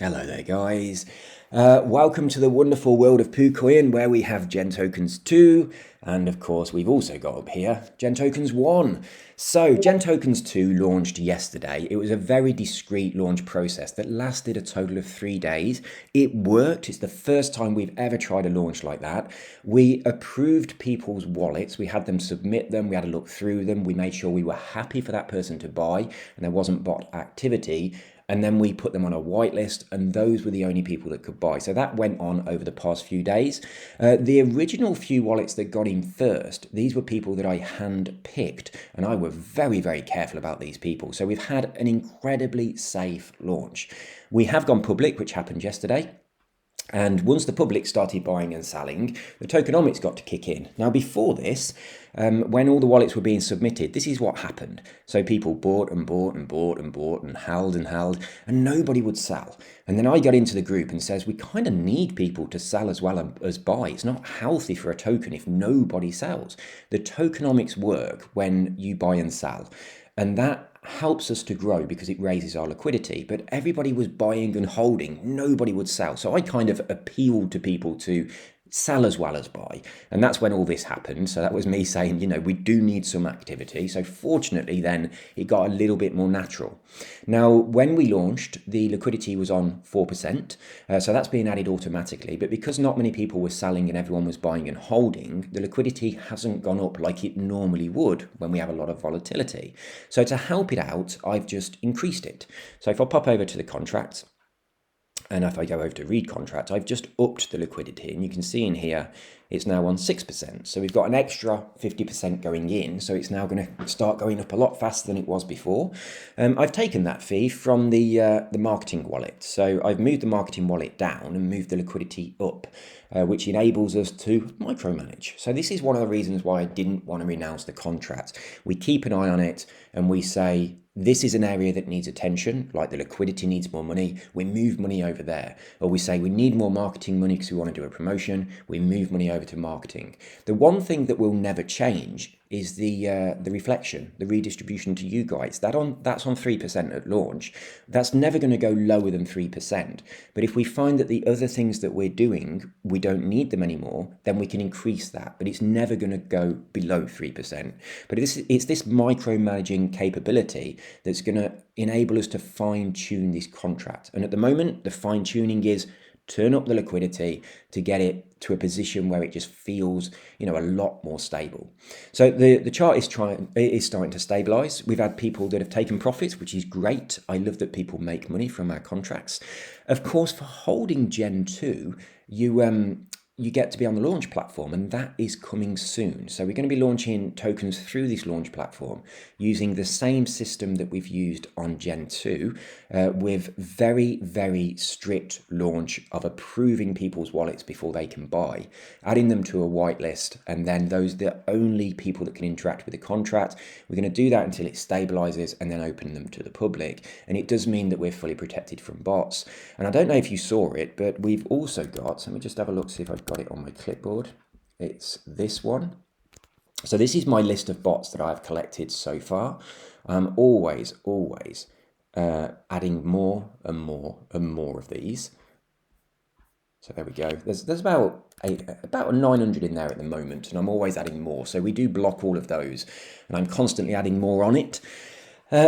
Hello there, guys. Welcome to the wonderful world of PooCoin, where we have GenTokens 2, and of course, we've also got up here GenTokens 1. So, GenTokens 2 launched yesterday. It was a very discreet launch process that lasted a total of 3 days. It worked. It's the first time we've ever tried a launch like that. We approved people's wallets. We had them submit them. We had a look through them. We made sure we were happy for that person to buy, and there wasn't bot activity. And then we put them on a whitelist, and those were the only people that could buy. So that went on over the past few days. The original few wallets that got in first, these were people that I hand picked, and I were very, very careful about these people. So we've had an incredibly safe launch. We have gone public, which happened yesterday. And once the public started buying and selling, the tokenomics got to kick in. Now, before this, when all the wallets were being submitted, this is what happened. So people bought and bought and bought and bought and held, and nobody would sell. And then I got into the group and says, we kind of need people to sell as well as buy. It's not healthy for a token if nobody sells. The tokenomics work when you buy and sell. And that helps us to grow because it raises our liquidity. But everybody was buying and holding. Nobody would sell. So I kind of appealed to people to sell as well as buy. And that's when all this happened. So that was me saying, we do need some activity. So fortunately, then it got a little bit more natural. Now, when we launched, the liquidity was on 4%. So that's being added automatically. But because not many people were selling and everyone was buying and holding, the liquidity hasn't gone up like it normally would when we have a lot of volatility. So to help it out, I've just increased it. So if I pop over to the contracts, and if I go over to read contract, I've just upped the liquidity, and you can see in here it's now on 6%. So we've got an extra 50% going in. So it's now going to start going up a lot faster than it was before. I've taken that fee from the marketing wallet. So I've moved the marketing wallet down and moved the liquidity up, which enables us to micromanage. So this is one of the reasons why I didn't want to renounce the contract. We keep an eye on it and we say, this is an area that needs attention, like the liquidity needs more money, we move money over there. Or we say we need more marketing money because we want to do a promotion, we move money over to marketing. The one thing that will never change is the reflection, the redistribution to you guys. That's on 3% at launch. That's never going to go lower than 3%. But if we find that the other things that we're doing, we don't need them anymore, then we can increase that. But it's never going to go below 3%. But it's this micromanaging capability that's going to enable us to fine-tune this contract. And at the moment, the fine-tuning is turn up the liquidity to get it to a position where it just feels, a lot more stable. So the chart is starting to stabilize. We've had people that have taken profits, which is great. I love that people make money from our contracts. Of course, for holding Gen 2, you get to be on the launch platform, and that is coming soon. So we're going to be launching tokens through this launch platform using the same system that we've used on Gen 2 with very, very strict launch of approving people's wallets before they can buy, adding them to a whitelist, and then those are the only people that can interact with the contract. We're going to do that until it stabilizes and then open them to the public. And it does mean that we're fully protected from bots. And I don't know if you saw it, but we've also got, let me just have a look, see if I've got it on my clipboard. It's this one. So this is my list of bots that I've collected so far. I'm always adding more and more and more of these. So there we go. There's about 900 in there at the moment, and I'm always adding more. So we do block all of those, and I'm constantly adding more on it.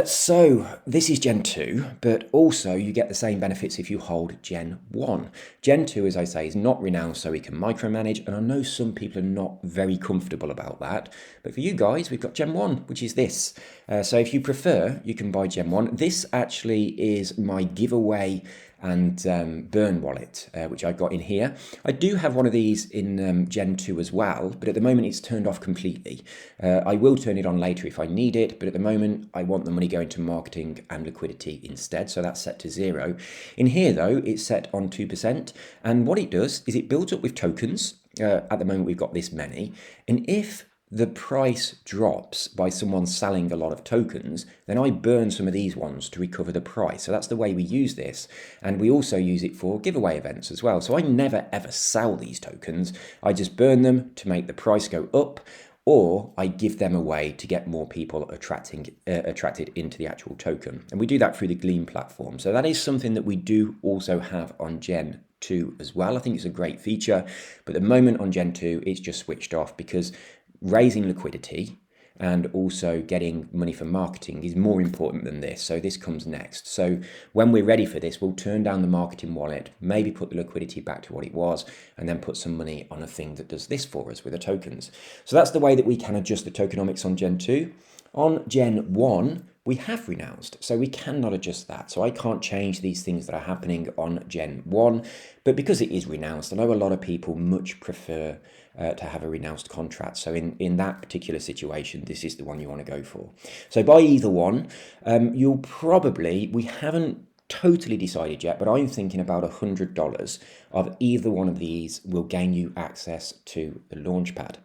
So this is Gen 2, but also you get the same benefits if you hold Gen 1. Gen 2, as I say, is not renounced, so we can micromanage, and I know some people are not very comfortable about that, but for you guys, we've got Gen 1, which is this. So if you prefer, you can buy Gen 1. This actually is my giveaway and burn wallet, which I got in here. I do have one of these in Gen 2 as well, but at the moment it's turned off completely. I will turn it on later if I need it, but at the moment I want the money going to marketing and liquidity instead, so that's set to 0. In here though, it's set on 2%, and what it does is it builds up with tokens. At the moment we've got this many, and if the price drops by someone selling a lot of tokens, then I burn some of these ones to recover the price. So that's the way we use this. And we also use it for giveaway events as well. So I never ever sell these tokens. I just burn them to make the price go up. or I give them a way to get more people attracted into the actual token. And we do that through the Gleam platform. So that is something that we do also have on Gen2 as well. I think it's a great feature, but at the moment on Gen2, it's just switched off because raising liquidity and also getting money for marketing is more important than this. So this comes next. So when we're ready for this, we'll turn down the marketing wallet, maybe put the liquidity back to what it was, and then put some money on a thing that does this for us with the tokens. So that's the way that we can adjust the tokenomics on Gen 2. On Gen 1, we have renounced, so we cannot adjust that. So I can't change these things that are happening on Gen 1, but because it is renounced, I know a lot of people much prefer to have a renounced contract. So in that particular situation, this is the one you want to go for. So buy either one. We haven't totally decided yet, but I'm thinking about $100 of either one of these will gain you access to the Launchpad.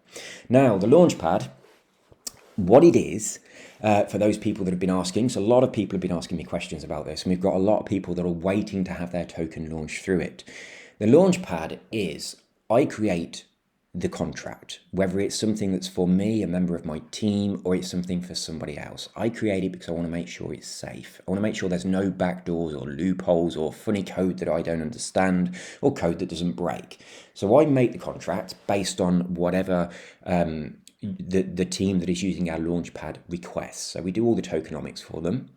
Now, the Launchpad, what it is, for those people that have been asking, so a lot of people have been asking me questions about this, and we've got a lot of people that are waiting to have their token launched through it. The Launchpad is, I create the contract, whether it's something that's for me, a member of my team, or it's something for somebody else. I create it because I want to make sure it's safe. I want to make sure there's no backdoors or loopholes or funny code that I don't understand or code that doesn't break. So I make the contract based on whatever the team that is using our Launchpad requests. So we do all the tokenomics for them.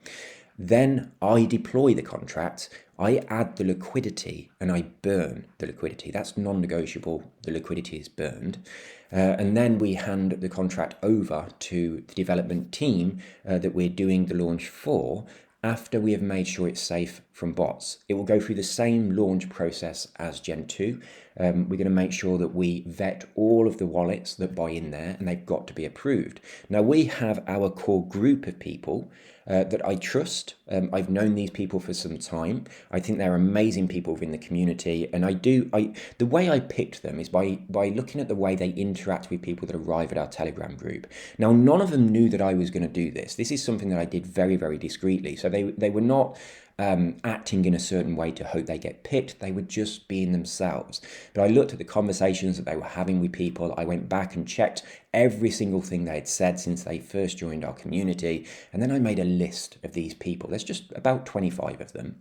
Then I deploy the contract, I add the liquidity, and I burn the liquidity. That's non-negotiable. The liquidity is burned. And then we hand the contract over to the development team that we're doing the launch for after we have made sure it's safe from bots. It will go through the same launch process as Gen 2. We're going to make sure that we vet all of the wallets that buy in there, and they've got to be approved. Now, we have our core group of people that I trust. I've known these people for some time. I think they're amazing people within the community, and the way I picked them is by looking at the way they interact with people that arrive at our Telegram group. Now, none of them knew that I was going to do this. This is something that I did very, very discreetly. So they were not acting in a certain way to hope they get picked. They were just being themselves. But I looked at the conversations that they were having with people. I went back and checked every single thing they had said since they first joined our community. And then I made a list of these people. There's just about 25 of them.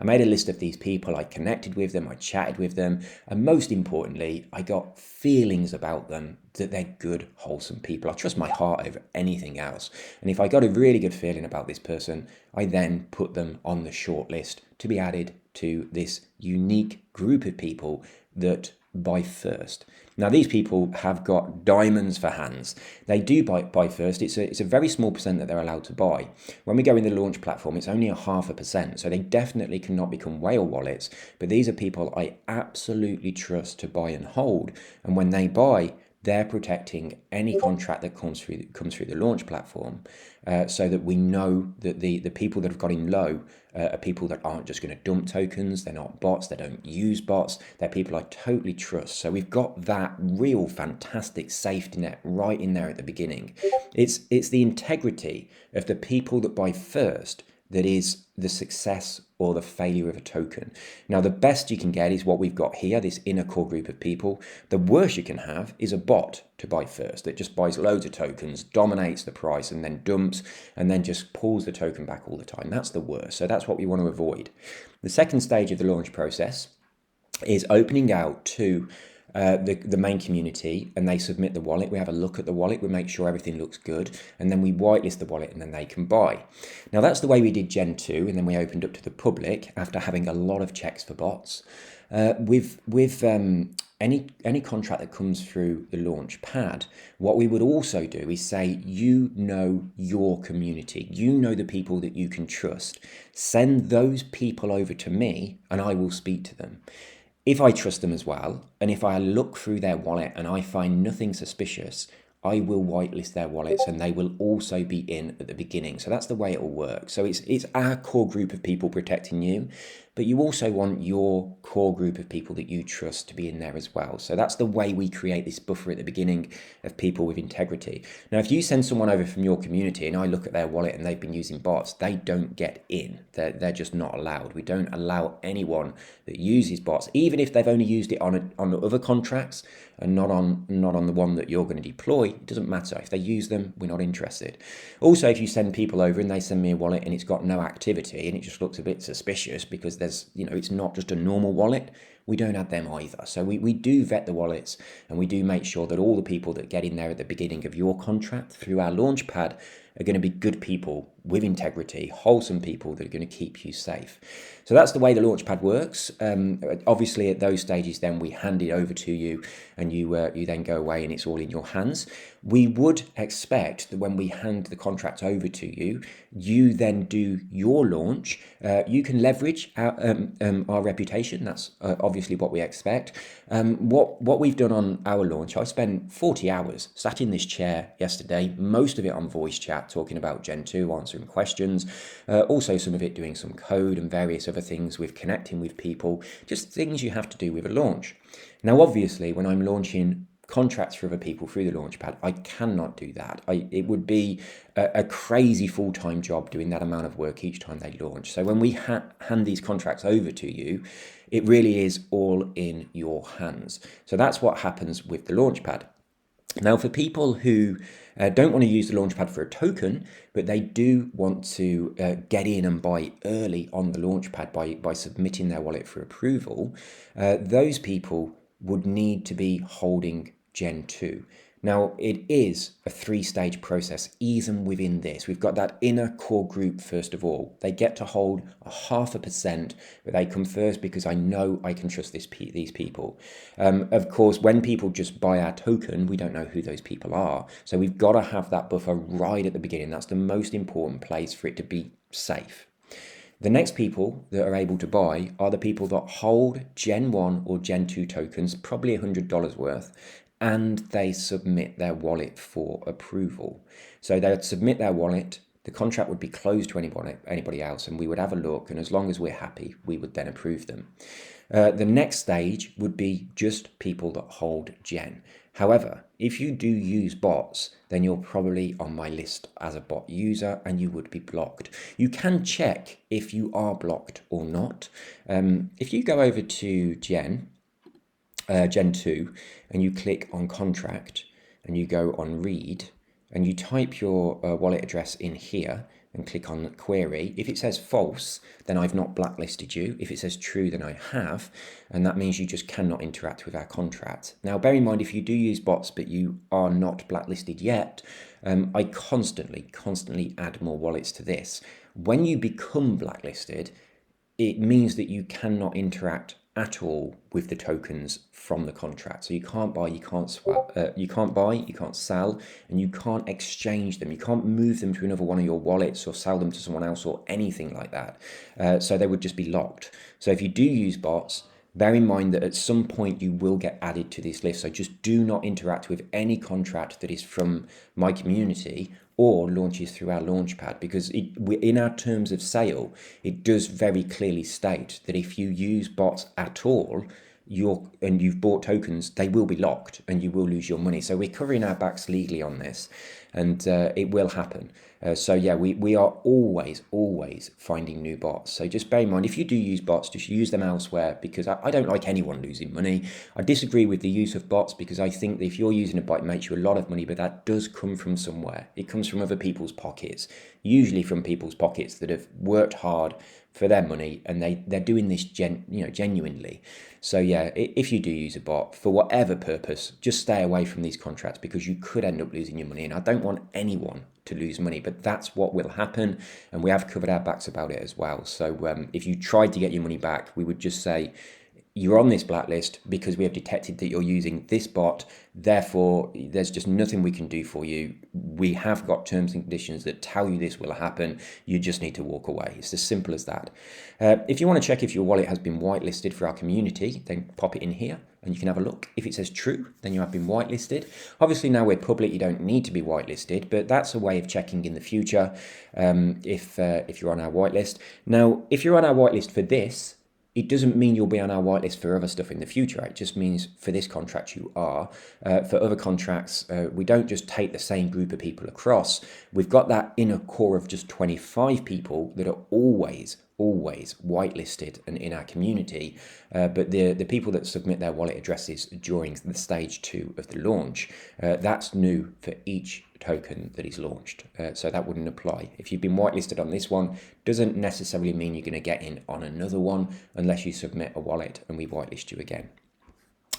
I made a list of these people. I connected with them. I chatted with them. And most importantly, I got feelings about them that they're good, wholesome people. I trust my heart over anything else. And if I got a really good feeling about this person, I then put them on the short list to be added to this unique group of people that buy first. Now, these people have got diamonds for hands. They do buy first. It's a very small percent that they're allowed to buy. When we go in the launch platform, it's only 0.5%. So they definitely cannot become whale wallets. But these are people I absolutely trust to buy and hold. And when they buy, they're protecting any contract that comes through the launch platform, so that we know that the people that have got in low are people that aren't just going to dump tokens. They're not bots. They don't use bots. They're people I totally trust. So we've got that real fantastic safety net right in there at the beginning. It's the integrity of the people that buy first that is the success or the failure of a token. Now, the best you can get is what we've got here, this inner core group of people. The worst you can have is a bot to buy first that just buys loads of tokens, dominates the price, and then dumps, and then just pulls the token back all the time. That's the worst. So that's what we want to avoid. The second stage of the launch process is opening out to the main community, and they submit the wallet. We have a look at the wallet, we make sure everything looks good, and then we whitelist the wallet, and then they can buy. Now, that's the way we did Gen 2, and then we opened up to the public after having a lot of checks for bots. With any contract that comes through the launch pad, what we would also do is say, you know your community, you know the people that you can trust. Send those people over to me, and I will speak to them. If I trust them as well, and if I look through their wallet and I find nothing suspicious, I will whitelist their wallets, and they will also be in at the beginning. So that's the way it will work. So it's our core group of people protecting you. but you also want your core group of people that you trust to be in there as well. So that's the way we create this buffer at the beginning of people with integrity. Now, if you send someone over from your community and I look at their wallet and they've been using bots, they don't get in. They're just not allowed. We don't allow anyone that uses bots, even if they've only used it on other contracts and not on the one that you're going to deploy. It doesn't matter. If they use them, we're not interested. Also, if you send people over and they send me a wallet and it's got no activity and it just looks a bit suspicious because there's, it's not just a normal wallet, we don't add them either. So we do vet the wallets, and we do make sure that all the people that get in there at the beginning of your contract through our launchpad are going to be good people with integrity, wholesome people that are going to keep you safe. So that's the way the launchpad works. Obviously, at those stages, then we hand it over to you, and you then go away, and it's all in your hands. We would expect that when we hand the contract over to you, you then do your launch. You can leverage our reputation. That's obviously what we expect. What we've done on our launch, I spent 40 hours sat in this chair yesterday, most of it on voice chat, talking about Gen2, answering questions, also some of it doing some code and various other things with connecting with people, just things you have to do with a launch. Now, obviously, when I'm launching contracts for other people through the launchpad, I cannot do that. It would be a crazy full-time job doing that amount of work each time they launch. So when we hand these contracts over to you, it really is all in your hands. So that's what happens with the launchpad. Now, for people who don't want to use the launchpad for a token, but they do want to get in and buy early on the launchpad by submitting their wallet for approval, those people would need to be holding Gen2. Now, it is a 3-stage process. Even within this, we've got that inner core group. First of all, they get to hold 0.5%, but they come first because I know I can trust these people. Of course, when people just buy our token, we don't know who those people are. So we've got to have that buffer right at the beginning. That's the most important place for it to be safe. The next people that are able to buy are the people that hold Gen 1 or Gen 2 tokens, probably $100 worth, and they submit their wallet for approval. So they would submit their wallet, the contract would be closed to anybody else, and we would have a look, and as long as we're happy, we would then approve them. The next stage would be just people that hold Gen. However, if you do use bots, then you're probably on my list as a bot user and you would be blocked. You can check if you are blocked or not. If you go over to Gen 2 and you click on contract and you go on read and you type your wallet address in here and click on query. If it says false, then I've not blacklisted you. If it says true, then I have, and that means you just cannot interact with our contract. Now, bear in mind, if you do use bots but you are not blacklisted yet, I constantly add more wallets to this. When you become blacklisted, it means that you cannot interact at all with the tokens from the contract. So you can't buy, you can't swap, you can't sell, and you can't exchange them. You can't move them to another one of your wallets or sell them to someone else or anything like that. So they would just be locked. So if you do use bots, bear in mind that at some point you will get added to this list. So just do not interact with any contract that is from my community or launches through our launchpad, because in our terms of sale, it does very clearly state that if you use bots at all, and you've bought tokens, they will be locked and you will lose your money. So we're covering our backs legally on this, and it will happen. So yeah, we are always finding new bots. So just bear in mind, if you do use bots, just use them elsewhere, because I don't like anyone losing money. I disagree with the use of bots, because I think that if you're using a bot, it makes you a lot of money, but that does come from somewhere. It comes from other people's pockets, usually from people's pockets that have worked hard for their money, and they're doing this genuinely. So yeah, if you do use a bot for whatever purpose, just stay away from these contracts, because you could end up losing your money, and I don't want anyone to lose money, but that's what will happen, and we have covered our backs about it as well. So if you tried to get your money back, we would just say, you're on this blacklist because we have detected that you're using this bot, therefore there's just nothing we can do for you. We have got terms and conditions that tell you this will happen. You just need to walk away. It's as simple as that. If you want to check if your wallet has been whitelisted for our community, then pop it in here and you can have a look. If it says true, then you have been whitelisted. Obviously now we're public, you don't need to be whitelisted, but that's a way of checking in the future if you're on our whitelist. Now, if you're on our whitelist for this, it doesn't mean you'll be on our whitelist for other stuff in the future. It just means for this contract you are. For other contracts, we don't just take the same group of people across. We've got that inner core of just 25 people that are always whitelisted and in our community, but the people that submit their wallet addresses during the stage 2 of the launch, that's new for each token that is launched, so that wouldn't apply. If you've been whitelisted on this one, doesn't necessarily mean you're going to get in on another one unless you submit a wallet and we whitelist you again.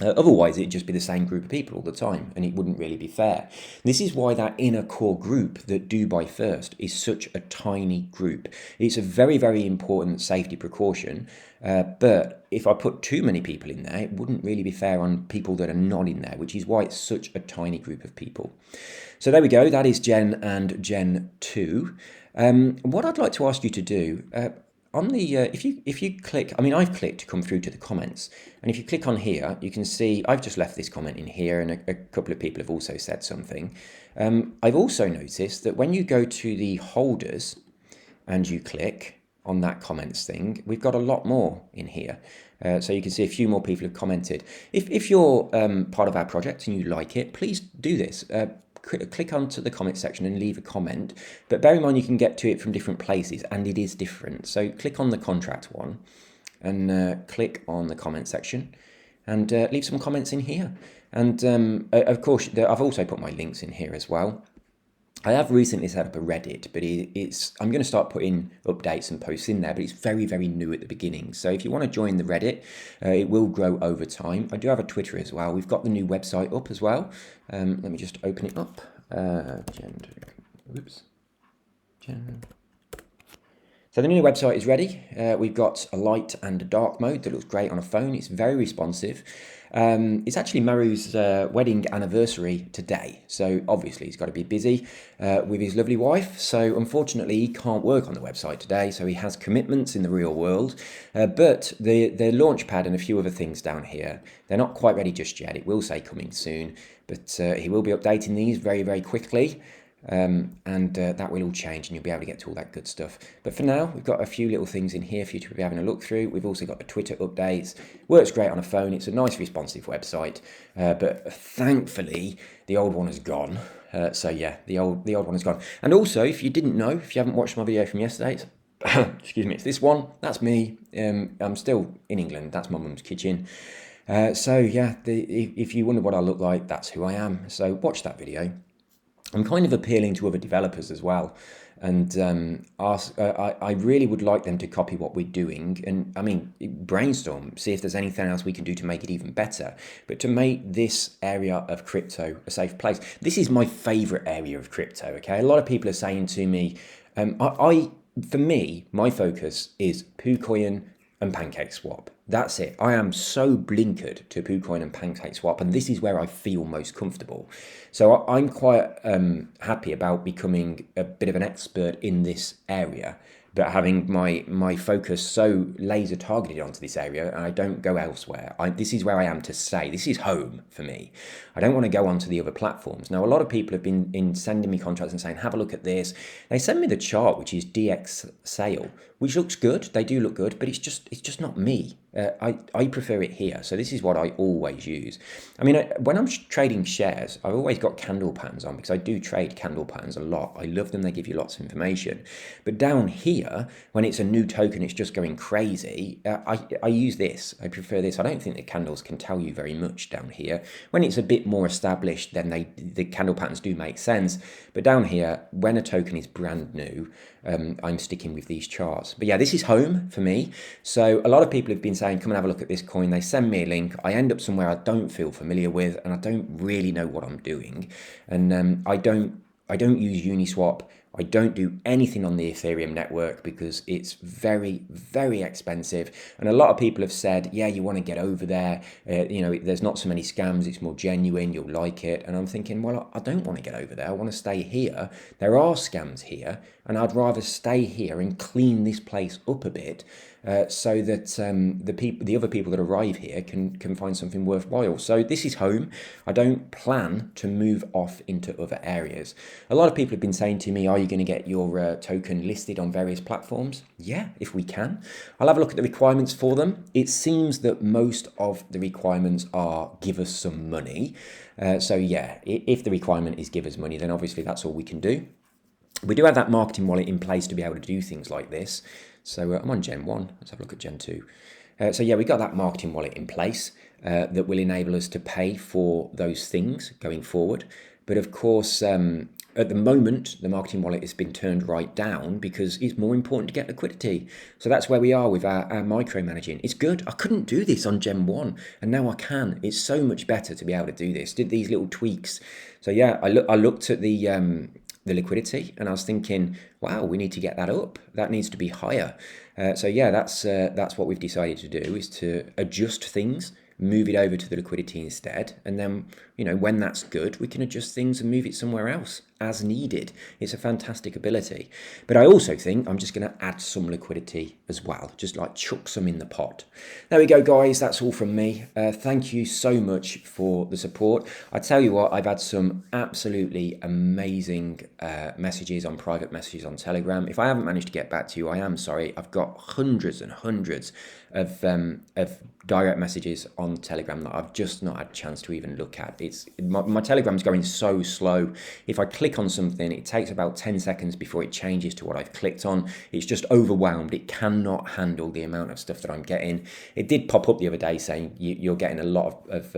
Otherwise, it'd just be the same group of people all the time, and it wouldn't really be fair. This is why that inner core group that do buy first is such a tiny group. It's a very, very important safety precaution, but if I put too many people in there, it wouldn't really be fair on people that are not in there, which is why it's such a tiny group of people. So there we go. That is Gen and Gen 2. What I'd like to ask you to do, on the if you click, I mean, I've clicked to come through to the comments, and if you click on here, you can see I've just left this comment in here, and a couple of people have also said something. I've also noticed that when you go to the holders and you click on that comments thing, we've got a lot more in here. So you can see a few more people have commented. If you're part of our project and you like it, please do this. Click onto the comment section and leave a comment, but bear in mind you can get to it from different places and it is different. So click on the contract one and click on the comment section and leave some comments in here. And of course, I've also put my links in here as well. I have recently set up a Reddit, but I'm going to start putting updates and posts in there, but it's very, very new at the beginning. So if you want to join the Reddit, it will grow over time. I do have a Twitter as well. We've got the new website up as well. Let me just open it up. So the new website is ready. We've got a light and a dark mode that looks great on a phone. It's very responsive. It's actually Maru's wedding anniversary today, so obviously he's got to be busy with his lovely wife. So unfortunately he can't work on the website today, so he has commitments in the real world. But the launchpad and a few other things down here, they're not quite ready just yet. It will say coming soon, but he will be updating these very, very quickly. And that will all change and you'll be able to get to all that good stuff. But for now, we've got a few little things in here for you to be having a look through. We've also got the Twitter updates. Works great on a phone. It's a nice responsive website, but thankfully the old one has gone. So yeah, the old one has gone. And also, if you didn't know, if you haven't watched my video from yesterday, excuse me, it's this one. That's me. I'm still in England. That's my mum's kitchen. So yeah, if you wonder what I look like, that's who I am. So watch that video. I'm kind of appealing to other developers as well, and I really would like them to copy what we're doing, and I mean brainstorm, see if there's anything else we can do to make it even better, but to make this area of crypto a safe place. This is my favorite area of crypto, okay? A lot of people are saying to me, for me, my focus is PooCoin and PancakeSwap. That's it. I am so blinkered to PooCoin and PancakeSwap, and this is where I feel most comfortable. So I'm quite happy about becoming a bit of an expert in this area, but having my focus so laser targeted onto this area, and I don't go elsewhere. This is where I am to stay. This is home for me. I don't want to go onto the other platforms. Now, a lot of people have been sending me contracts and saying, have a look at this. They send me the chart, which is DX sale, which looks good. They do look good, but it's just not me. I prefer it here. So this is what I always use. I mean, when I'm trading shares, I've always got candle patterns on because I do trade candle patterns a lot. I love them. They give you lots of information. But down here, when it's a new token, it's just going crazy. I use this. I prefer this. I don't think the candles can tell you very much down here. When it's a bit more established, then the candle patterns do make sense. But down here, when a token is brand new, I'm sticking with these charts. But yeah, this is home for me. So a lot of people have been saying, come and have a look at this coin. They send me a link. I end up somewhere I don't feel familiar with, and I don't really know what I'm doing. And I don't use Uniswap. I don't do anything on the Ethereum network because it's very, very expensive. And a lot of people have said, yeah, you want to get over there. There's not so many scams. It's more genuine. You'll like it. And I'm thinking, well, I don't want to get over there. I want to stay here. There are scams here, and I'd rather stay here and clean this place up a bit so that the other people that arrive here can find something worthwhile. So this is home. I don't plan to move off into other areas. A lot of people have been saying to me, are you going to get your token listed on various platforms? Yeah, if we can. I'll have a look at the requirements for them. It seems that most of the requirements are give us some money. So yeah, if the requirement is give us money, then obviously that's all we can do. We do have that marketing wallet in place to be able to do things like this. So I'm on Gen 1. Let's have a look at Gen 2. So yeah, we got that marketing wallet in place that will enable us to pay for those things going forward. But of course, at the moment, the marketing wallet has been turned right down because it's more important to get liquidity. So that's where we are with our micromanaging. It's good. I couldn't do this on Gen 1, and now I can. It's so much better to be able to do this. Did these little tweaks. So yeah, I looked at the liquidity, and I was thinking, wow, we need to get that up. That needs to be higher. So yeah, that's what we've decided to do, is to adjust things, move it over to the liquidity instead, and then, you know, when that's good, we can adjust things and move it somewhere else as needed. It's a fantastic ability. But I also think I'm just going to add some liquidity as well, just like chuck some in the pot. There we go, guys. That's all from me. Thank you so much for the support. I tell you what, I've had some absolutely amazing messages on private messages on Telegram. If I haven't managed to get back to you, I am sorry. I've got hundreds and hundreds of direct messages on Telegram that I've just not had a chance to even look at. My Telegram's going so slow. If I click on something, it takes about 10 seconds before it changes to what I've clicked on. It's just overwhelmed. It cannot handle the amount of stuff that I'm getting. It did pop up the other day saying you're getting a lot of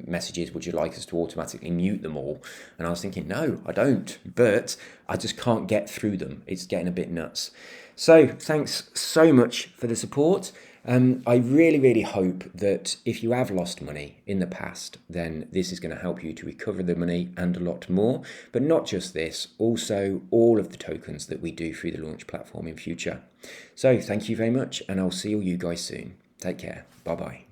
messages. Would you like us to automatically mute them all? And I was thinking, no, I don't. But I just can't get through them. It's getting a bit nuts. So thanks so much for the support. I really, really hope that if you have lost money in the past, then this is going to help you to recover the money and a lot more. But not just this, also all of the tokens that we do through the launch platform in future. So thank you very much, and I'll see all you guys soon. Take care. Bye-bye.